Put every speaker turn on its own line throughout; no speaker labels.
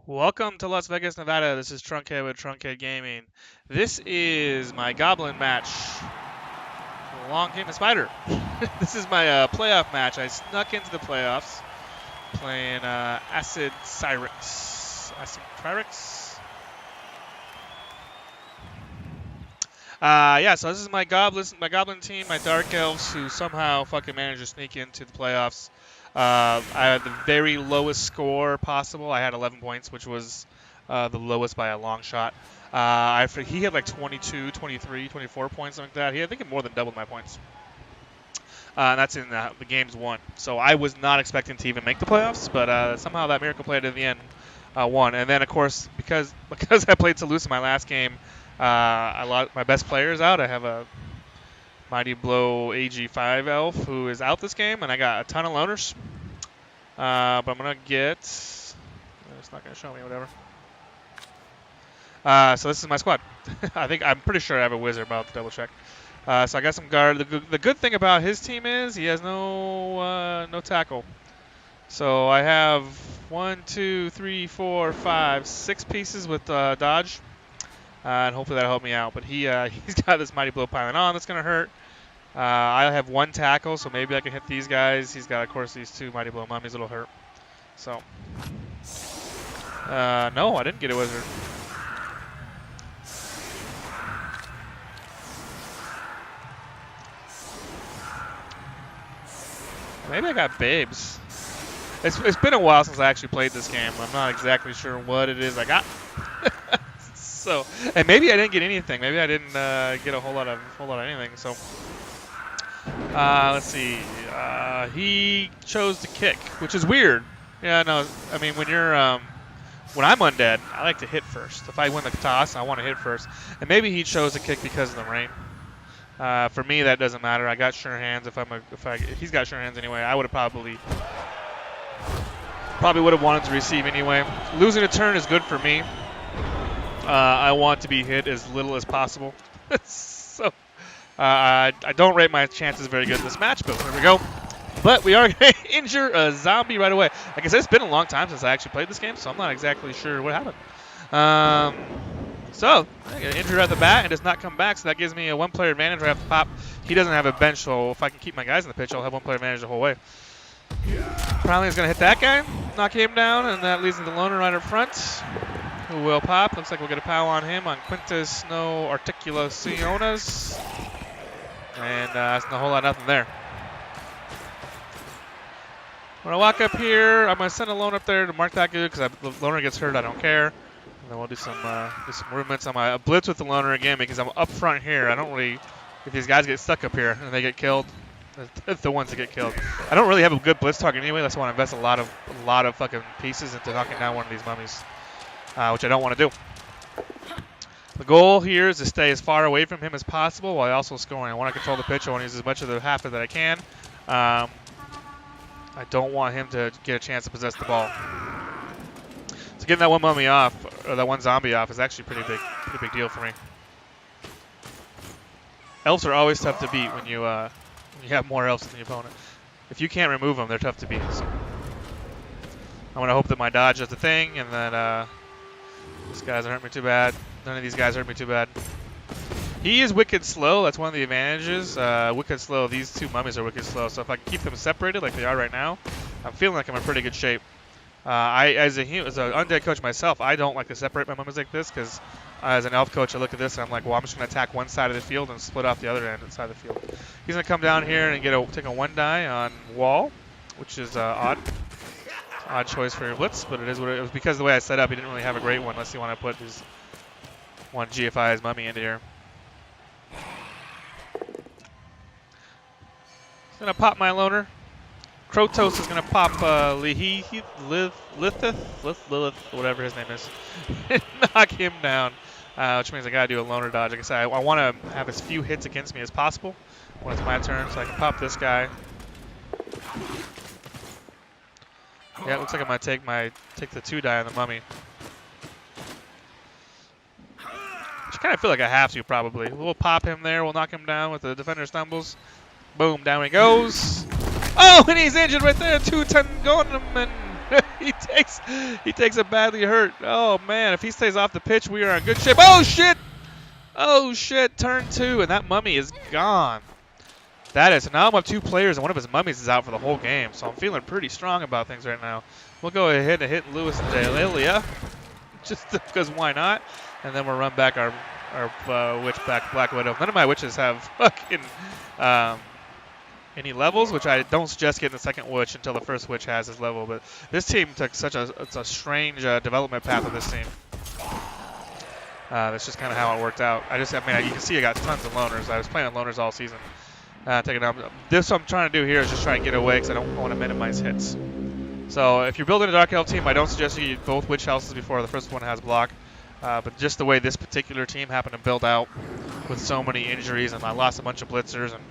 Welcome to Las Vegas, Nevada. This is Trunkhead with Trunkhead Gaming. This is my Goblin match. Along came a spider. This is my playoff match. I snuck into the playoffs playing Acid Cyrix. Acid Cyrix? Yeah, so this is my Goblin team, my Dark Elves, who somehow fucking managed to sneak into the playoffs. I had the very lowest score possible. I had 11 points, which was the lowest by a long shot. He had like 22, 23, 24 points, something like that. I think it more than doubled my points. And that's in the games won. So I was not expecting to even make the playoffs, but somehow that miracle played at the end won. And then, of course, because I played so loose in my last game, my best players out. I have a Mighty Blow AG5 elf who is out this game, and I got a ton of loners. But I'm going to get... It's not going to show me, whatever. So this is my squad. I'm pretty sure I have a wizard, but I'll have to double check. So I got some guard. The good thing about his team is he has no tackle. So I have 1, 2, 3, 4, 5, 6 pieces with dodge. And hopefully that'll help me out. But he's got this Mighty Blow piling on that's going to hurt. I have 1 tackle, so maybe I can hit these guys. He's got, of course, these 2 Mighty Blow mummies that'll hurt. So, no, I didn't get a wizard. Maybe I got babes. It's been a while since I actually played this game. I'm not exactly sure what it is I got. So, and maybe I didn't get anything. Maybe I didn't get a whole lot of anything. So, let's see. He chose to kick, which is weird. Yeah, no. I mean, when I'm undead, I like to hit first. If I win the toss, I want to hit first. And maybe he chose to kick because of the rain. For me, that doesn't matter. I got sure hands. If he's got sure hands anyway, I would have probably would have wanted to receive anyway. Losing a turn is good for me. I want to be hit as little as possible. So I don't rate my chances very good in this match, but here we go. But we are going to injure a zombie right away. Like I said, it's been a long time since I actually played this game, so I'm not exactly sure what happened. So I get injured at the bat and does not come back, so that gives me a 1-player advantage where I have to pop. He doesn't have a bench, so if I can keep my guys in the pitch, I'll have 1-player advantage the whole way. Probably is going to hit that guy, knock him down, and that leads to the loner right up front, who will pop. Looks like we'll get a POW on him on Quintus No Articulaciones. And that's a whole lot of nothing there. When I walk up here, I'm going to send a loner up there to mark that good, because if the loner gets hurt, I don't care. And then we'll do some movements. I'm going to blitz with the loner again because I'm up front here. I don't really, if these guys get stuck up here and they get killed, it's the ones that get killed. I don't really have a good blitz target anyway. That's why I invest a lot of fucking pieces into knocking down one of these mummies, which I don't want to do. The goal here is to stay as far away from him as possible while also scoring. I want to control the pitch. I want to use as much of the half that I can. I don't want him to get a chance to possess the ball. So getting that one mummy off, or that one zombie off, is actually pretty big deal for me. Elves are always tough to beat when you have more elves than the opponent. If you can't remove them, they're tough to beat. So I'm going to hope that my dodge does the thing, and that this guy doesn't hurt me too bad. None of these guys hurt me too bad. He is wicked slow. That's one of the advantages. Wicked slow. These 2 mummies are wicked slow. So if I can keep them separated like they are right now, I'm feeling like I'm in pretty good shape. As an undead coach myself, I don't like to separate my mummies like this because as an elf coach, I look at this and I'm like, well, I'm just going to attack one side of the field and split off the other end side of the field. He's going to come down here and take a 1 die on wall, which is odd. Odd choice for your blitz, but it is what it was. Because of the way I set up, he didn't really have a great one unless you want to put his one GFI his mummy into here. He's going to pop my loner. Krotos is going to pop Lilith, whatever his name is, and knock him down, which means I got to do a loner dodge. Like I said, I want to have as few hits against me as possible when it's my turn, so I can pop this guy. Yeah, it looks like I'm going to take the 2 die on the mummy. Which I kind of feel like I have to, probably. We'll pop him there. We'll knock him down with the defender stumbles. Boom, down he goes. Oh, and he's injured right there. 210 going to him, and he takes a badly hurt. Oh man, if he stays off the pitch, we are in good shape. Oh shit! Oh shit! Turn 2, and that mummy is gone. That is. Now I'm up 2 players, and one of his mummies is out for the whole game. So I'm feeling pretty strong about things right now. We'll go ahead and hit Lewis and Dahlia, just because why not? And then we'll run back our witch back Black Widow. None of my witches have fucking any levels, which I don't suggest getting the second witch until the first witch has his level. But this team took it's a strange development path with this team. That's just kind of how it worked out. You can see I got tons of loners. I was playing loners all season. Taking out. This what I'm trying to do here is just try and get away because I don't want to minimize hits. So if you're building a Dark Elf team, I don't suggest you use both witch houses before the first one has block. But just the way this particular team happened to build out with so many injuries, and I lost a bunch of blitzers, and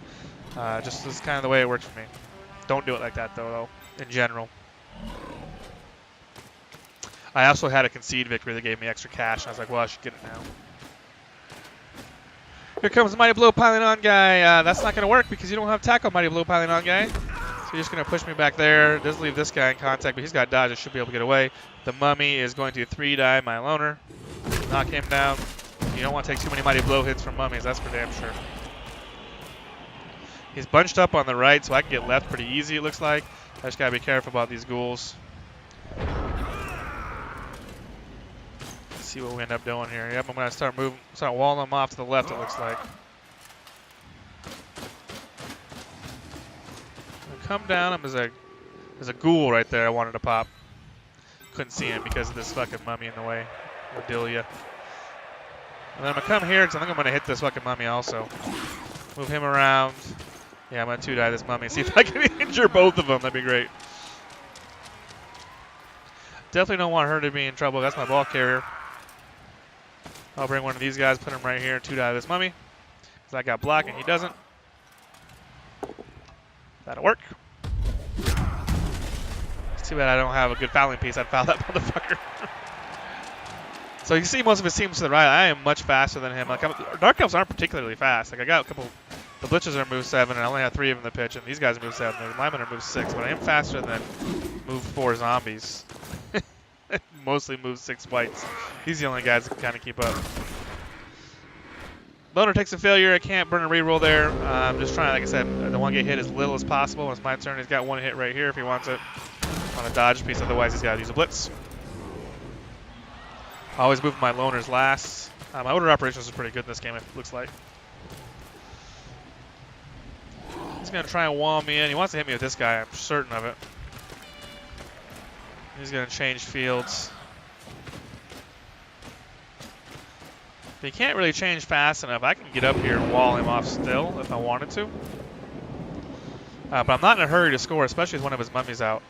just this is kind of the way it works for me. Don't do it like that though, in general. I also had a concede victory that gave me extra cash, and I was like, well, I should get it now. Here comes the Mighty Blow piling on guy. That's not going to work because you don't have tackle Mighty Blow piling on guy. So you're just going to push me back there. Does leave this guy in contact, but he's got dodge. I should be able to get away. The mummy is going to 3-die my loner. Knock him down. You don't want to take too many Mighty Blow hits from mummies. That's for damn sure. He's bunched up on the right, so I can get left pretty easy, it looks like. I just got to be careful about these ghouls. See what we end up doing here. Yep, I'm going to start walling them off to the left, it looks like. Come down. There's a ghoul right there I wanted to pop. Couldn't see him because of this fucking mummy in the way. Cordelia. And then I'm going to come here because I think I'm going to hit this fucking mummy also. Move him around. Yeah, I'm going to 2-die this mummy. See if I can injure both of them. That'd be great. Definitely don't want her to be in trouble. That's my ball carrier. I'll bring one of these guys, put him right here, 2-die this mummy. Because I got block and he doesn't. That'll work. It's too bad I don't have a good fouling piece. I'd foul that motherfucker. So you can see most of his teams to the right. I am much faster than him. Dark Elves aren't particularly fast. I got a couple. The Blitzers are move 7, and I only have 3 of them in the pitch, and these guys are move 7. The linemen are move 6, but I am faster than move 4 zombies. Mostly move 6 whites. He's the only guys that can kind of keep up. Loner takes a failure. I can't burn a reroll there. I'm just trying, like I said, I want to get hit as little as possible. When it's my turn, he's got 1 hit right here if he wants it on a dodge piece. Otherwise, he's got to use a blitz. I always move my loners last. My order operations is pretty good in this game, it looks like. He's going to try and wall me in. He wants to hit me with this guy. I'm certain of it. He's going to change fields. But he can't really change fast enough. I can get up here and wall him off still if I wanted to. But I'm not in a hurry to score, especially with one of his mummies out.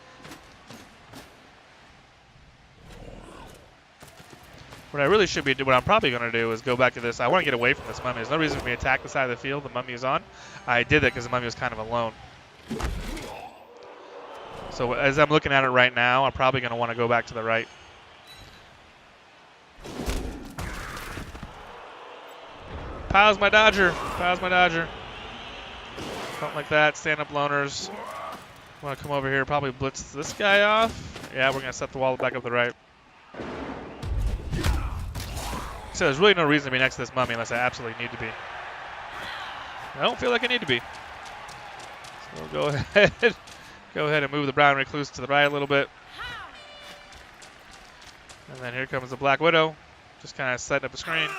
What I really should be doing, what I'm probably going to do is go back to this. I want to get away from this mummy. There's no reason for me to attack the side of the field the mummy is on. I did that because the mummy was kind of alone. So as I'm looking at it right now, I'm probably going to want to go back to the right. Piles my dodger. Piles my dodger. Something like that. Stand up loners. I want to come over here, probably blitz this guy off. Yeah, we're going to set the wall back up the right. So there's really no reason to be next to this mummy unless I absolutely need to be. I don't feel like I need to be. So we'll go ahead and move the Brown Recluse to the right a little bit. And then here comes the Black Widow. Just kind of setting up a screen.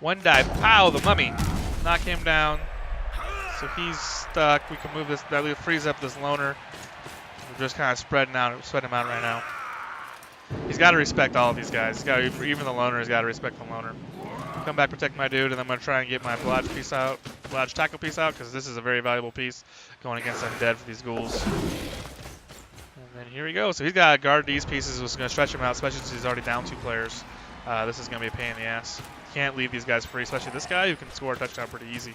One dive. Pow, the mummy. Knock him down. So he's stuck. We can move this. That will freeze up this loner. We're just kind of spreading him out right now. He's got to respect all of these guys. He's got to, even the loner has got to respect the loner. Come back, protect my dude, and I'm going to try and get my blodge piece out, blodge tackle piece out, because this is a very valuable piece going against Undead for these ghouls. And then here we go. So he's got to guard these pieces, which is going to stretch him out, especially since he's already down 2 players. This is going to be a pain in the ass. Can't leave these guys free, especially this guy who can score a touchdown pretty easy.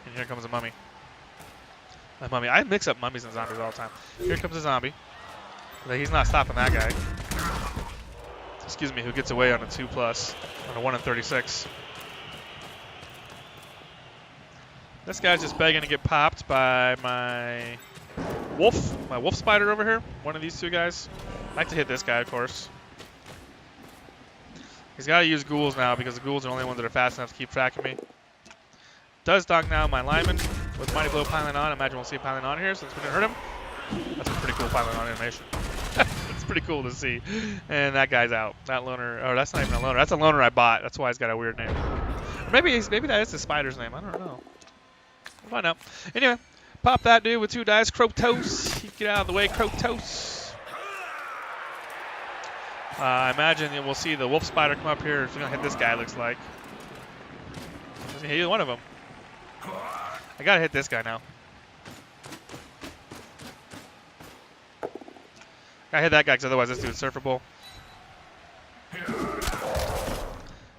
And here comes a mummy. A mummy. I mix up mummies and zombies all the time. Here comes a zombie. He's not stopping that guy. excuse me, who gets away on a 2+ on a 1 in 36. This guy's just begging to get popped by my wolf spider over here. One of these two guys. I like to hit this guy, of course. He's got to use ghouls now because the ghouls are the only ones that are fast enough to keep track of me. Does knock down my lineman with Mighty Blow piling on. Imagine we'll see piling on here since we didn't hurt him. That's a pretty cool piling on animation. It's pretty cool to see. And that guy's out. That loner, oh, that's not even a loner. That's a loner I bought. That's why he's got a weird name. Or maybe that is the spider's name. I don't know. We'll find out. Anyway, pop that dude with 2 dice. Krotos. Get out of the way, Krotos. I imagine we'll see the wolf spider come up here. It's going to hit this guy, looks like. Doesn't hit either one of them. I got to hit this guy now. I hit that guy because otherwise this dude's surfable.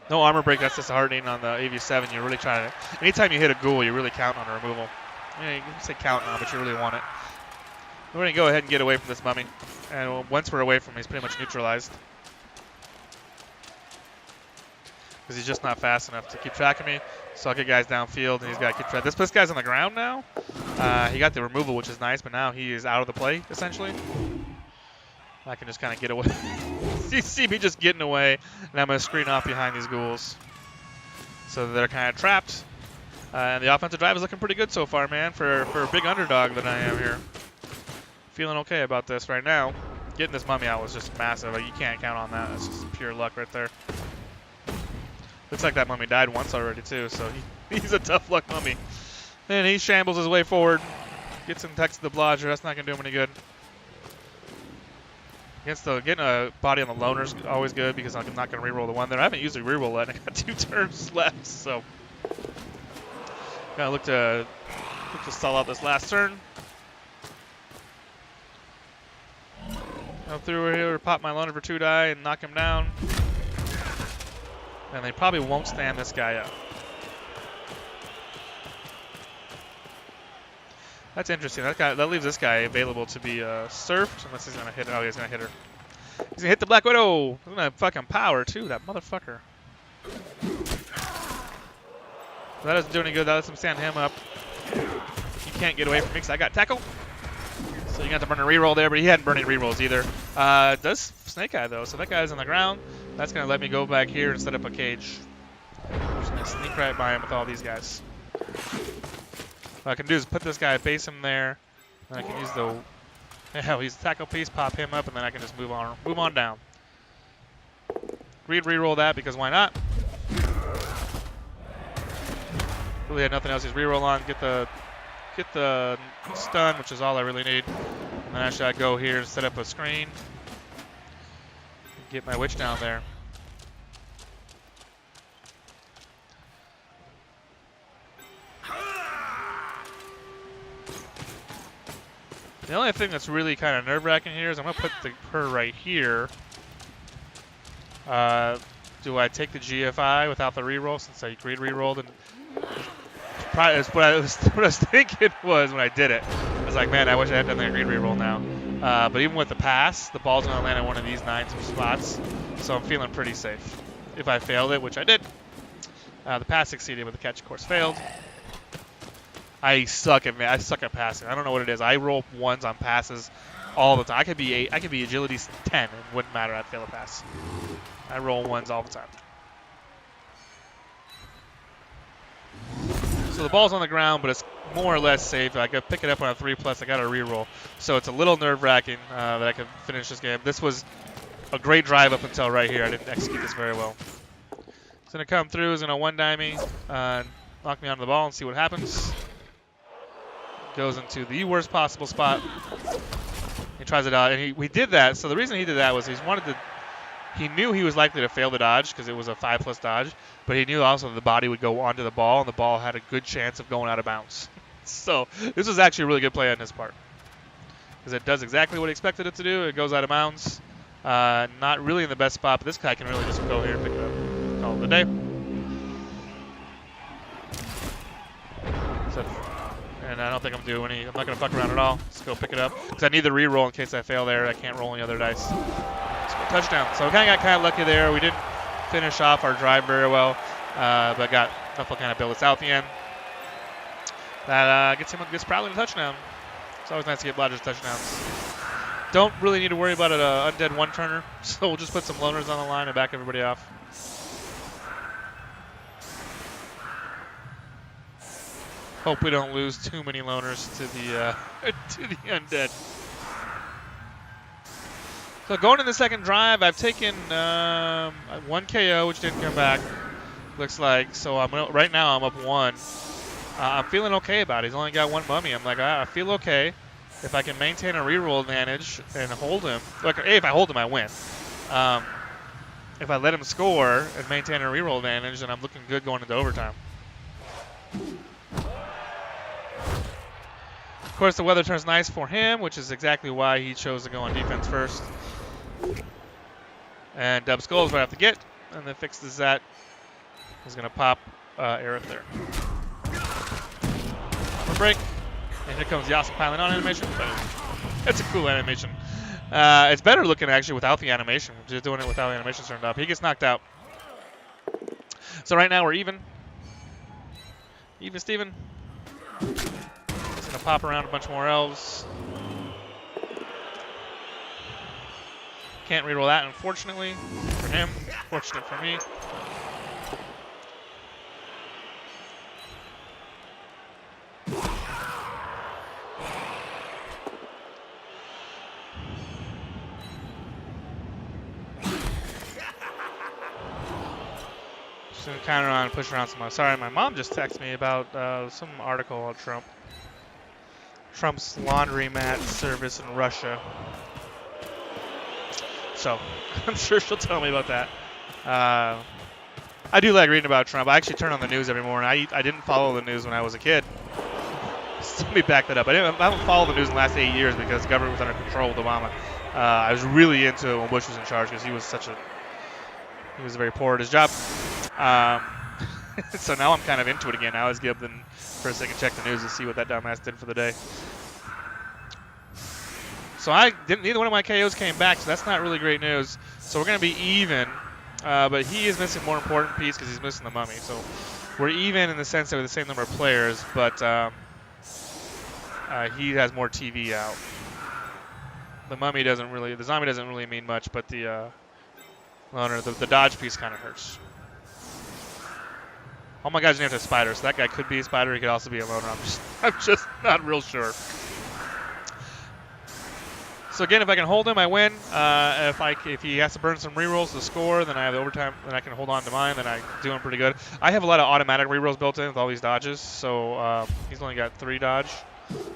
No armor break, that's disheartening on the AV7. You're really trying to... Anytime you hit a ghoul, you really count on a removal. Yeah, you can say count on, but you really want it. We're going to go ahead and get away from this mummy. And once we're away from him, he's pretty much neutralized. Because he's just not fast enough to keep track of me. So I'll get guys downfield, and he's got to keep track. This guy's on the ground now. He got the removal, which is nice, but now he is out of the play, essentially. I can just kind of get away. You see me just getting away, and I'm going to screen off behind these ghouls. So they're kind of trapped. And the offensive drive is looking pretty good so far, man, for a big underdog that I am here. Feeling okay about this right now. Getting this mummy out was just massive. Like, you can't count on that. That's just pure luck right there. Looks like that mummy died once already, too, so he's a tough luck mummy. And he shambles his way forward. Gets him text to the blodger. That's not going to do him any good. Getting a body on the loner is always good because I'm not going to reroll the one there. I haven't used a reroll yet. I got 2 turns left, so gotta look to stall out this last turn. Go through here, pop my loner for 2 die and knock him down. And they probably won't stand this guy up. That's interesting. That leaves this guy available to be surfed, unless he's gonna hit. Oh, he's gonna hit her. He's gonna hit the Black Widow. He's gonna fucking power too. That motherfucker. That doesn't do any good. That lets him stand him up. You can't get away from me because I got tackle. So you got to burn a reroll there, but he hadn't burned any rerolls either. Does Snake Eye though, so that guy's on the ground. That's gonna let me go back here and set up a cage. I'm just gonna sneak right by him with all these guys. What I can do is put this guy, base him there, and I can use the, he's a tackle piece, pop him up, and then I can just move on down. Reroll that because why not? Really had nothing else. He's reroll on, get the stun, which is all I really need. And then actually I go here and set up a screen, get my witch down there. The only thing that's really kind of nerve-wracking here is I'm going to put her right here. Do I take the GFI without the reroll since I greed rerolled? And probably what I was thinking was when I did it. I was like, man, I wish I had done the greed reroll now. But even with the pass, the ball's going to land in one of these 9 spots. So I'm feeling pretty safe. If I failed it, which I did. The pass succeeded, but the catch, of course, failed. I suck at passing. I don't know what it is. I roll 1s on passes all the time. I could be agility 10. It wouldn't matter. I'd fail a pass. I roll 1s all the time. So the ball's on the ground, but it's more or less safe. I could pick it up on a 3+. I got a reroll, so it's a little nerve-wracking that I could finish this game. This was a great drive up until right here. I didn't execute this very well. He's gonna come through. He's gonna 1-die me, knock me onto the ball, and see what happens. Goes into the worst possible spot. He tries it out, and we did that. So the reason he did that was he knew he was likely to fail the dodge because it was a 5+ dodge, but he knew also the body would go onto the ball, and the ball had a good chance of going out of bounds. So this was actually a really good play on his part because it does exactly what he expected it to do. It goes out of bounds. Not really in the best spot, but this guy can really just go here and pick it up. Call it a day. So, and I don't think I'm not going to fuck around at all. Let's go pick it up. Because I need the reroll in case I fail there. I can't roll any other dice. Let's go touchdown. So we kind of got lucky there. We didn't finish off our drive very well, but got enough to kind of bail us out at the end. That gets Prowler a touchdown. It's always nice to get Blodgers touchdowns. Don't really need to worry about an Undead one-turner, so we'll just put some loners on the line and back everybody off. Hope we don't lose too many loners to the to the Undead. So going in the second drive, I've taken 1 KO, which didn't come back. Looks like. So right now I'm up 1. I'm feeling okay about it. He's only got 1 mummy. I'm like, I feel okay. If I can maintain a reroll advantage and hold him, like, hey, if I hold him, I win. If I let him score and maintain a reroll advantage, then I'm looking good going into overtime. Of course, the weather turns nice for him, which is exactly why he chose to go on defense first. And Dub Skull's right off the get, and then fixes that. He's going to pop Aerith there. Armor break. And here comes the awesome piling on animation. That's a cool animation. It's better looking actually without the animation. Just doing it without the animation turned up. He gets knocked out. So right now we're even. Even Steven. He's going to pop around a bunch more elves. Can't reroll that, unfortunately, for him. Fortunate for me. Just gonna counter on and push around some more. Sorry, my mom just texted me about some article on Trump. Trump's laundromat service in Russia. So I'm sure she'll tell me about that. I do like reading about Trump. I actually turn on the news every morning. I didn't follow the news when I was a kid. Let me back that up. I haven't followed the news in the last 8 years because the government was under control with Obama. I was really into it when Bush was in charge because he was very poor at his job. So now I'm kind of into it again. I always get up and for a second check the news to see what that dumbass did for the day. So neither one of my KOs came back, so that's not really great news. So we're going to be even, but he is missing a more important piece because he's missing the mummy. So we're even in the sense that we're the same number of players, but he has more TV out. The zombie doesn't really mean much, but the loner, the dodge piece kind of hurts. All my guys named have spider, so that guy could be a spider. He could also be a loner. I'm just not real sure. So again, if I can hold him, I win. If he has to burn some rerolls to score, then I have the overtime. Then I can hold on to mine. Then I do him pretty good. I have a lot of automatic rerolls built in with all these dodges. So he's only got 3 dodge,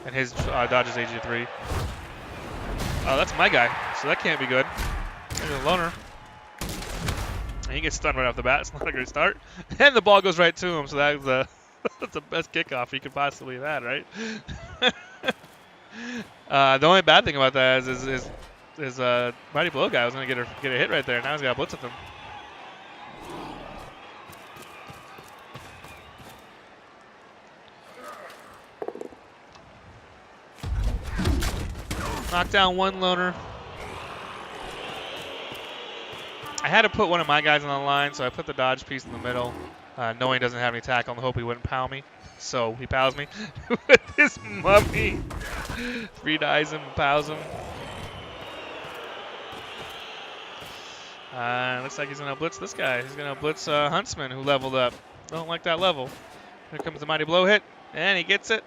and his dodge is AG3. Oh, that's my guy. So that can't be good. He's a loner. And he gets stunned right off the bat. It's not a great start. And the ball goes right to him. So that's the best kickoff you could possibly have had, right? The only bad thing about that is Mighty Blow guy was going to get a hit right there. Now he's got a blitz with him. Knock down 1 loner. I had to put one of my guys on the line, so I put the dodge piece in the middle, knowing he doesn't have any tackle and hope he wouldn't pow me. So he pows me with his mummy. 3 dies him, pows him. Looks like he's going to blitz this guy. He's going to blitz Huntsman, who leveled up. Don't like that level. Here comes the Mighty Blow hit, and he gets it.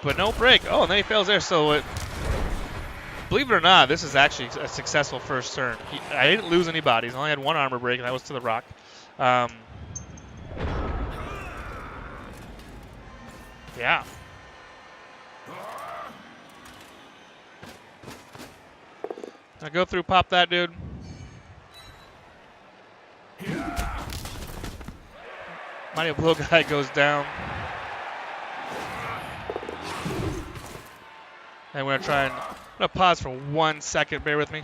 But no break. Oh, and then he fails there. So believe it or not, this is actually a successful first turn. I didn't lose any bodies. I only had 1 armor break, and that was to the rock. Yeah. I go through, pop that dude. Mighty Blow guy goes down. And we're going to pause for 1 second. Bear with me.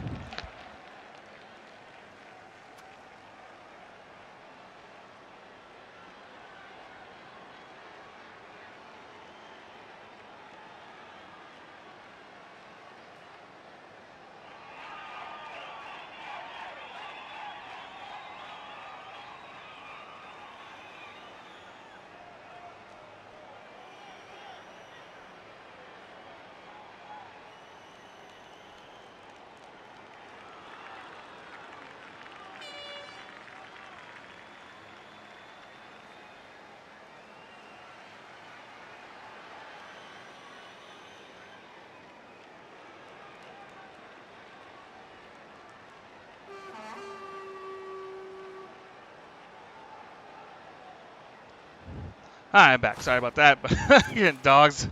Hi, I'm back. Sorry about that, but getting dogs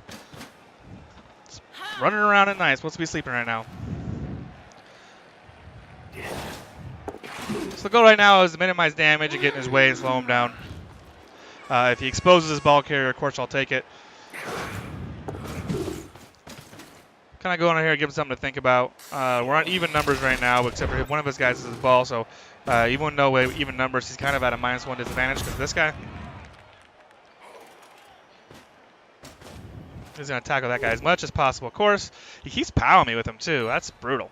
just running around at night. Supposed to be sleeping right now. So the goal right now is to minimize damage and get in his way and slow him down. If he exposes his ball carrier, of course I'll take it. Kind of going on here, give him something to think about. We're on even numbers right now, except for one of his guys is his ball. So even though we're even numbers, he's kind of at a -1 disadvantage because this guy. He's going to tackle that guy as much as possible. Of course, he keeps powering me with him too. That's brutal.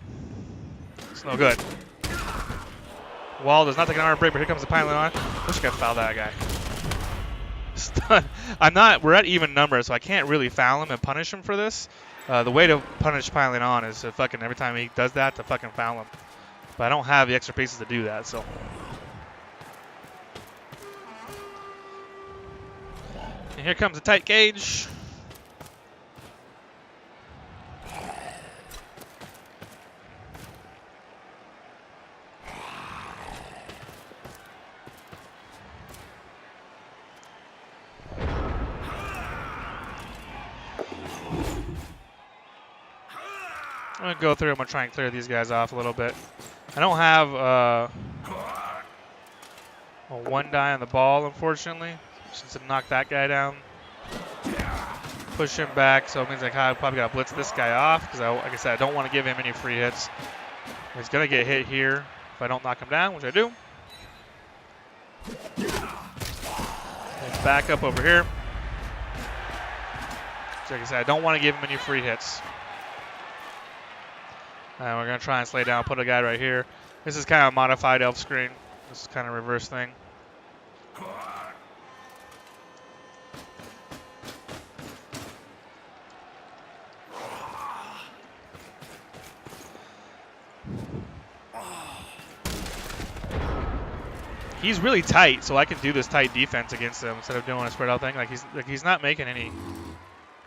It's no good. Wall does not take an armor break, but here comes the pilot on. Wish I could foul that guy. Stun. We're at even numbers, so I can't really foul him and punish him for this. The way to punish piling on is to fucking, every time he does that, to fucking foul him. But I don't have the extra pieces to do that, so. And here comes a tight cage. I'm going to go through. I'm going to try and clear these guys off a little bit. I don't have a 1 die on the ball, unfortunately. Since I knocked that guy down. Push him back, so it means I probably got to blitz this guy off. Because, like I said, I don't want to give him any free hits. He's going to get hit here if I don't knock him down, which I do. Let's back up over here. So like I said, I don't want to give him any free hits. And we're going to try and slay down, put a guy right here. This is kind of a modified elf screen. This is kind of a reverse thing. He's really tight, so I can do this tight defense against him instead of doing a spread out thing. Like he's not making any.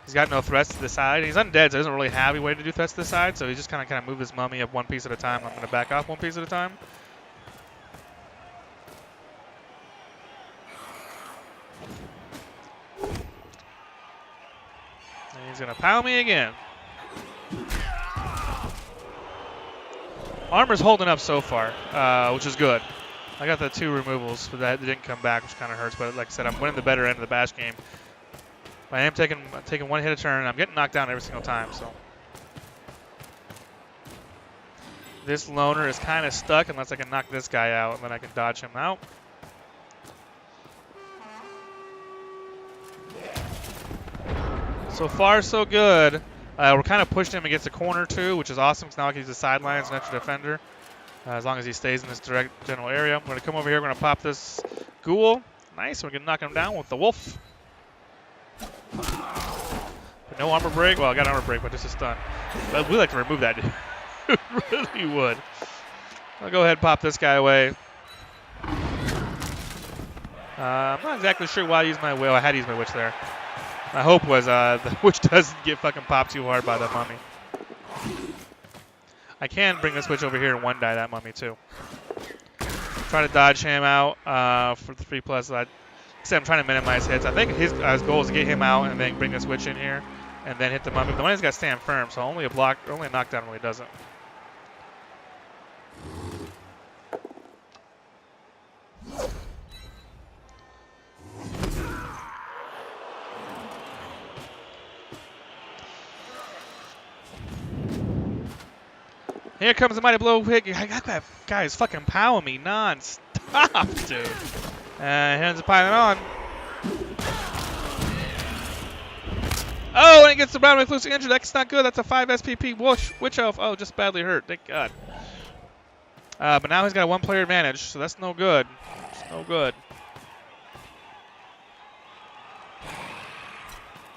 He's got no threats to the side. He's undead, so he doesn't really have a way to do threats to the side. So he just kind of move his mummy up one piece at a time. I'm going to back off one piece at a time. And he's going to pound me again. Armor's holding up so far, which is good. I got the 2 removals, but that didn't come back, which kind of hurts. But like I said, I'm winning the better end of the bash game. I am taking 1 hit a turn. I'm getting knocked down every single time. So this loner is kind of stuck unless I can knock this guy out, and then I can dodge him out. So far, so good. We're kind of pushing him against the corner too, which is awesome. Because now I can use the sidelines, an extra defender. As long as he stays in this direct general area. I'm going to come over here. We're going to pop this ghoul. Nice. We're going to knock him down with the wolf. But no armor break. Well, I got armor break, but just a stun. But we like to remove that dude. Really would. I'll go ahead and pop this guy away. I'm not exactly sure why I used my wheel. I had to use my witch there. My hope was the witch doesn't get fucking popped too hard by the mummy. I can bring the switch over here and 1 die that mummy too. Try to dodge him out for the 3+. Like I said, I'm trying to minimize hits. I think his goal is to get him out and then bring the switch in here and then hit the mummy. The mummy's got to stand firm, so only a knockdown really doesn't. Here comes the mighty blow hit. That guy is fucking powering me non-stop, dude. Hands are piling on. Oh, and he gets the brown recluse injured. That's not good. That's a 5 SPP witch elf. Oh, just badly hurt. Thank God. But now he's got a 1-player advantage, so that's no good. It's no good.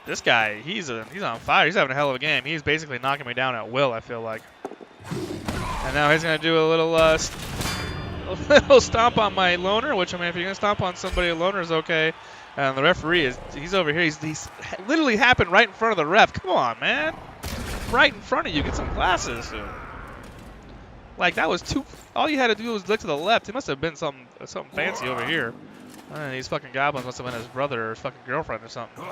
This guy, he's on fire. He's having a hell of a game. He's basically knocking me down at will, I feel like. And now he's going to do a little stomp on my loner, which, I mean, if you're going to stomp on somebody, a loner is okay. And the referee, he's over here. He's literally happened right in front of the ref. Come on, man. Right in front of you. Get some glasses, dude. Like, that was all you had to do was look to the left. It must have been something fancy over here. These fucking goblins must have been his brother or his fucking girlfriend or something.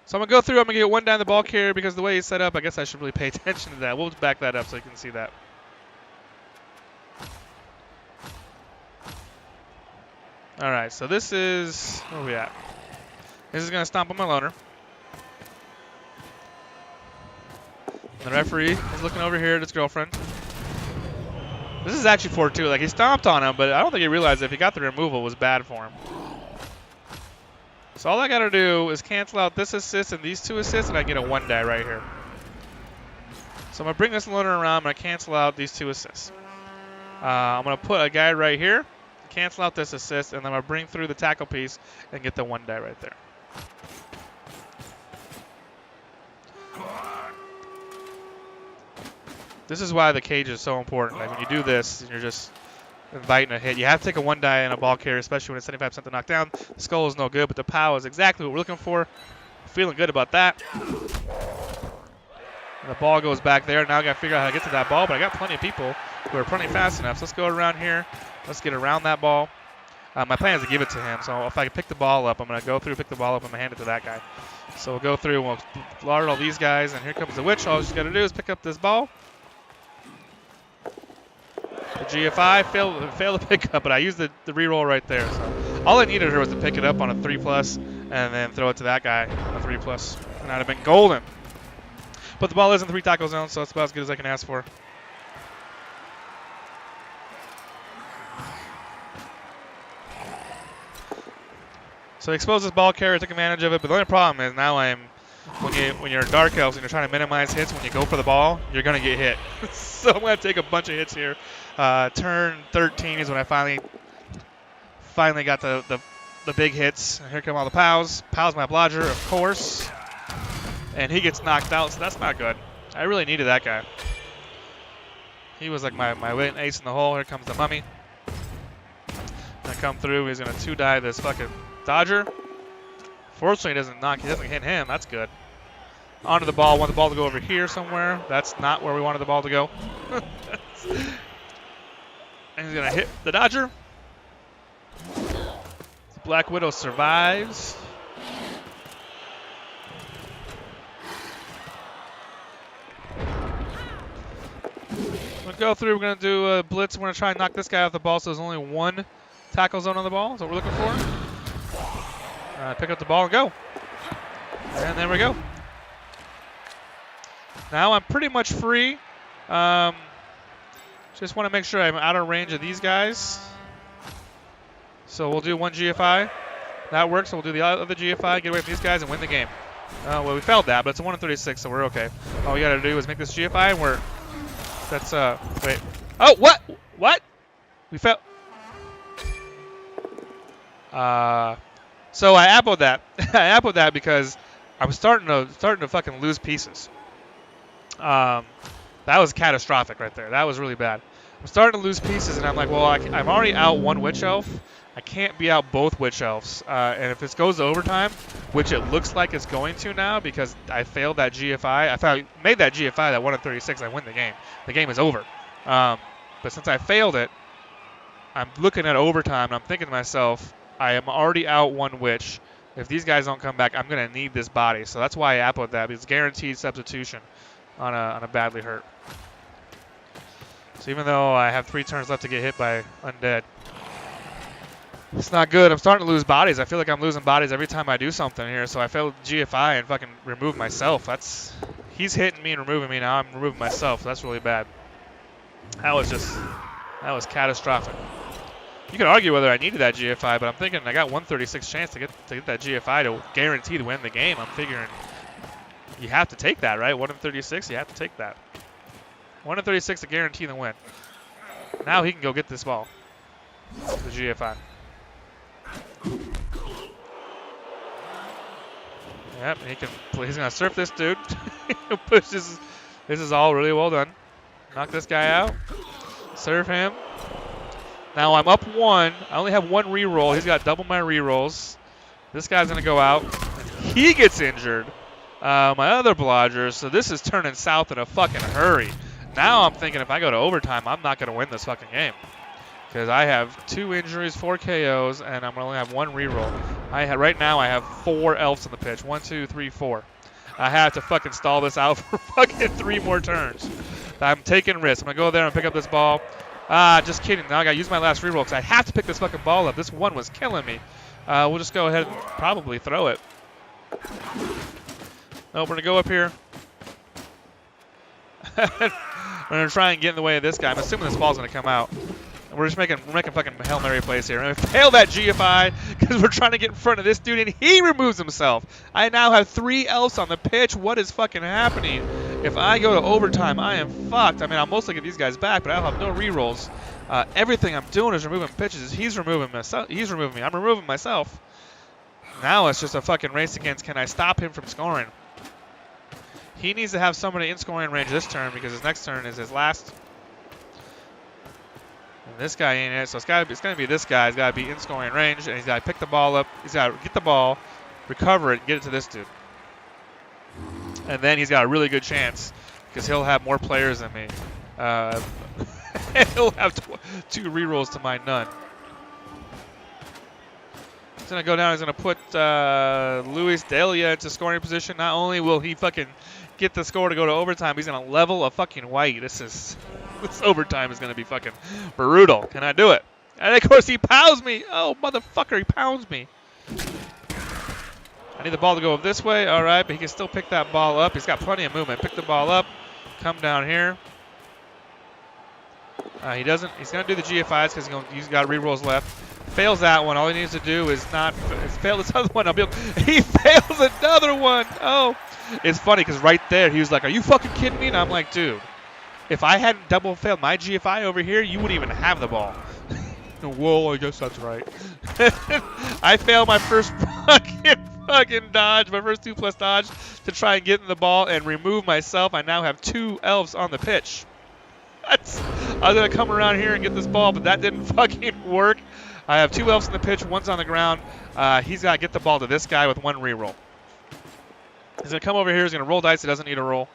So I'm going to go through. I'm going to get one down the ball carrier because the way he's set up, I guess I should really pay attention to that. We'll back that up so you can see that. All right, so this is, where are we at? This is going to stomp on my loner. The referee is looking over here at his girlfriend. This is actually 4-2. Like, he stomped on him, but I don't think he realized if he got the removal, it was bad for him. So all I got to do is cancel out this assist and these 2 assists, and I get a 1-die right here. So I'm going to bring this loner around. I'm going to cancel out these 2 assists. I'm going to put a guy right here, cancel out this assist, and then I'm going to bring through the tackle piece and get the 1-die right there. This is why the cage is so important. Like when you do this, and you're just inviting a hit. You have to take a 1-die in a ball carrier, especially when it's 75% to knock down. The skull is no good, but the POW is exactly what we're looking for. Feeling good about that. And the ball goes back there. Now I got to figure out how to get to that ball, but I got plenty of people who are running fast enough. So let's go around here. Let's get around that ball. My plan is to give it to him. So if I can pick the ball up, I'm going to go through, pick the ball up, and I'm going to hand it to that guy. So we'll go through, we'll lard all these guys, and here comes the witch. All she's got to do is pick up this ball. The GFI failed to pick up, but I used the reroll right there. So all I needed her was to pick it up on a 3+, and then throw it to that guy on a 3+, and I'd have been golden. But the ball is in the 3 tackle zone, so it's about as good as I can ask for. So I exposed this ball carrier, took advantage of it, but the only problem is now when you're Dark Elves and you're trying to minimize hits, when you go for the ball, you're going to get hit. So I'm going to take a bunch of hits here. Turn 13 is when I finally got the big hits. And here come all the POWs. POW's my blodger, of course. And he gets knocked out, so that's not good. I really needed that guy. He was like my ace in the hole. Here comes the mummy. Gonna come through. He's going to 2-die this fucking Dodger. Fortunately, he doesn't hit him. That's good. Onto the ball. Want the ball to go over here somewhere. That's not where we wanted the ball to go. And he's going to hit the Dodger. Black Widow survives. We'll go through. We're going to do a blitz. We're going to try and knock this guy off the ball, so there's only 1 tackle zone on the ball. That's what we're looking for. Pick up the ball and go. And there we go. Now I'm pretty much free. Just want to make sure I'm out of range of these guys. So we'll do 1 GFI. That works. So we'll do the other GFI, get away from these guys, and win the game. Well, we failed that, but it's a 1-36, so we're okay. All we got to do is make this GFI, and we're... That's, wait. Oh, what? What? We failed. So I appoed that. I appoed that because I'm starting to fucking lose pieces. That was catastrophic right there. That was really bad. I'm starting to lose pieces, and I'm like, well, I'm already out 1 Witch Elf. I can't be out both Witch Elves. And if this goes to overtime, which it looks like it's going to now because I failed that GFI. Made that GFI, that 1-36, I win the game. The game is over. But since I failed it, I'm looking at overtime, and I'm thinking to myself, I am already out 1 Witch. If these guys don't come back, I'm going to need this body. So that's why I appoed that, because it's guaranteed substitution on a badly hurt. So even though I have 3 turns left to get hit by Undead, it's not good. I'm starting to lose bodies. I feel like I'm losing bodies every time I do something here. So I failed GFI and fucking removed myself. He's hitting me and removing me. Now I'm removing myself. So that's really bad. That was catastrophic. You could argue whether I needed that GFI, but I'm thinking I got 136 chance to get that GFI to guarantee to win the game. I'm figuring you have to take that, right? 1-36, you have to take that. 1-36 to guarantee the win. Now he can go get this ball. The GFI. Yep, he's gonna surf this dude. Pushes. This is all really well done. Knock this guy out. Serve him. Now I'm up 1. I only have 1 reroll. He's got double my rerolls. This guy's gonna go out. He gets injured. My other blodger. So this is turning south in a fucking hurry. Now I'm thinking if I go to overtime, I'm not gonna win this fucking game. Because I have 2 injuries, 4 KOs, and I'm going to only have 1 reroll. Right now I have 4 elves on the pitch. 1, 2, 3, 4. I have to fucking stall this out for fucking 3 more turns. I'm taking risks. I'm going to go there and pick up this ball. Just kidding. Now I got to use my last reroll because I have to pick this fucking ball up. This one was killing me. We'll just go ahead and probably throw it. No, we're going to go up here. We're going to try and get in the way of this guy. I'm assuming this ball's going to come out. We're making fucking Hail Mary plays here. And fail that GFI because we're trying to get in front of this dude and he removes himself. I now have 3 elves on the pitch. What is fucking happening? If I go to overtime, I am fucked. I mean, I'll mostly get these guys back, but I'll have no rerolls. Everything I'm doing is removing pitches. He's removing myself. He's removing me. I'm removing myself. Now it's just a fucking race against can I stop him from scoring. He needs to have somebody in scoring range this turn because his next turn is his last. And this guy ain't it, so it's going to be this guy. He's got to be in scoring range, and he's got to pick the ball up. He's got to get the ball, recover it, and get it to this dude. And then he's got a really good chance because he'll have more players than me. And he'll have 2 rerolls to my none. He's going to go down. He's going to put Luis Delia into scoring position. Not only will he fucking get the score to go to overtime, he's going to level a fucking white. This overtime is going to be fucking brutal. Can I do it? And of course he pounds me. Oh, motherfucker, he pounds me. I need the ball to go this way. All right, but he can still pick that ball up. He's got plenty of movement. Pick the ball up. Come down here. He doesn't. He's going to do the GFIs because he's got rerolls left. Fails that one. All he needs to do is fail this other one. He fails another one. Oh, it's funny because right there he was like, "Are you fucking kidding me?" And I'm like, "Dude, if I hadn't double failed my GFI over here, you wouldn't even have the ball." Whoa, I guess that's right. I failed my first fucking dodge, my first 2+ dodge to try and get in the ball and remove myself. I now have 2 elves on the pitch. I was going to come around here and get this ball, but that didn't fucking work. I have 2 elves on the pitch, 1's on the ground. He's got to get the ball to this guy with 1 reroll. He's going to come over here. He's going to roll dice. He doesn't need a roll.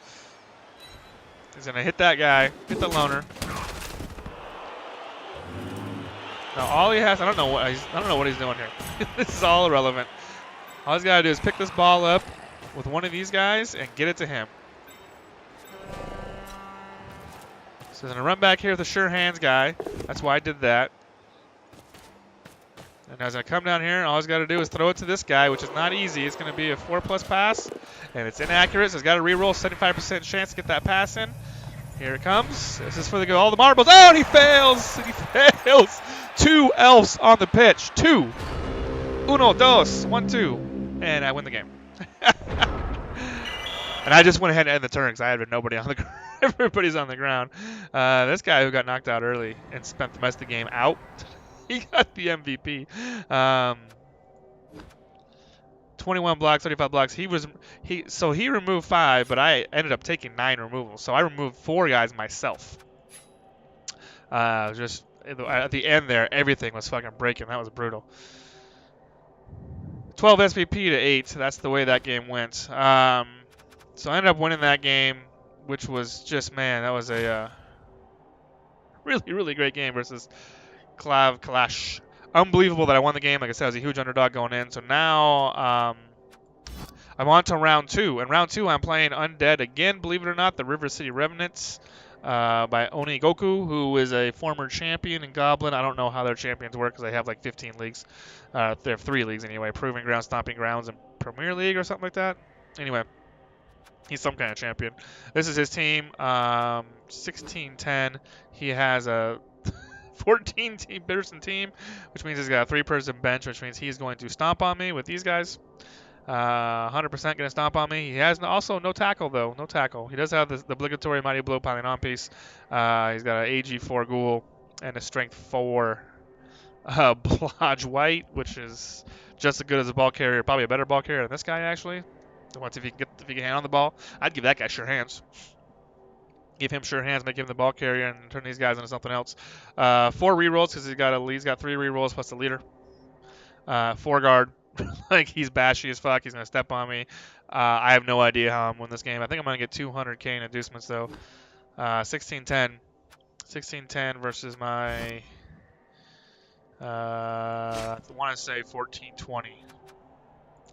He's going to hit that guy, hit the loner. Now all he has, I don't know what he's doing here. This is all irrelevant. All he's got to do is pick this ball up with one of these guys and get it to him. So he's going to run back here with a sure hands guy. That's why I did that. And now he's going to come down here, and all he's got to do is throw it to this guy, which is not easy. It's going to be a 4+ pass, and it's inaccurate, so he's got to reroll. 75% chance to get that pass in. Here it comes. This is for all the marbles. Oh, and he fails! He fails! 2 elves on the pitch. 2. Uno, dos, 1, 2. And I win the game. And I just went ahead and ended the turn because I had nobody on the ground. Everybody's on the ground. This guy who got knocked out early and spent the rest of the game out, he got the MVP. 21 blocks, 35 blocks. He removed 5, but I ended up taking 9 removals. So I removed 4 guys myself. Just at the end there, everything was fucking breaking. That was brutal. 12 SPP to 8. That's the way that game went. So I ended up winning that game, which was just, man, that was a really, really great game versus Khlav Kalash. Unbelievable that I won the game. Like I said, I was a huge underdog going in. So now I'm on to round 2. In round 2, I'm playing Undead again, believe it or not, the River City Revenants by Oni Goku, who is a former champion in GOBBLN. I don't know how their champions work because they have like 15 leagues. They have 3 leagues anyway, Proving Grounds, Stomping Grounds, and Premier League or something like that. Anyway, he's some kind of champion. This is his team, 16-10. He has a 14-person team, which means he's got a 3-person bench, which means he's going to stomp on me with these guys. 100% going to stomp on me. He has also no tackle, though. No tackle. He does have the obligatory Mighty Blow piling on piece. He's got an AG4 Ghoul and a Strength 4 Blodge White, which is just as good as a ball carrier. Probably a better ball carrier than this guy, actually. Once if he can hand on the ball, I'd give that guy sure hands. Give him sure hands, make him the ball carrier, and turn these guys into something else. 4 rerolls because he's got 3 rerolls plus the leader. 4 guard. Like, he's bashy as fuck. He's going to step on me. I have no idea how I'm going to win this game. I think I'm going to get 200k in inducements, though. 16-10. 16-10 versus my I want to say 1420.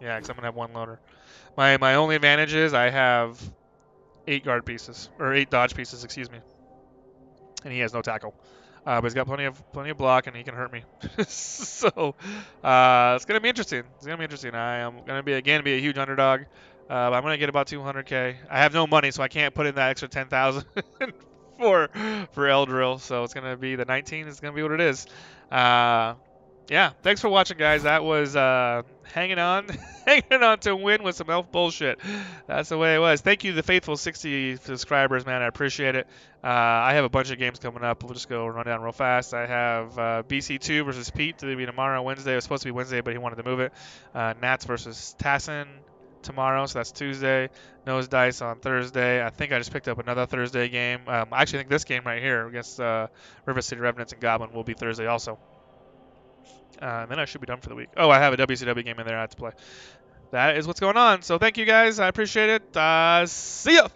Yeah, because I'm gonna have one loader. My only advantage is I have 8 guard pieces or 8 dodge pieces, excuse me, and he has no tackle. But he's got plenty of block, and he can hurt me. So it's gonna be interesting. It's gonna be interesting. I am gonna be a huge underdog. But I'm gonna get about 200k. I have no money, so I can't put in that extra 10,000 for Eldril. So it's gonna be the 19. It's gonna be what it is. Yeah, thanks for watching, guys. That was hanging on, hanging on to win with some elf bullshit. That's the way it was. Thank you, the faithful 60 subscribers, man. I appreciate it. I have a bunch of games coming up. We'll just go run down real fast. I have BC2 versus Pete to be tomorrow, Wednesday. It was supposed to be Wednesday, but he wanted to move it. Nats versus Tassin tomorrow, so that's Tuesday. Nose Dice on Thursday. I think I just picked up another Thursday game. I actually think this game right here against River City Revenants and Goblin will be Thursday also. And then I should be done for the week. Oh, I have a WCW game in there I have to play. That is what's going on. So thank you guys. I appreciate it. See ya.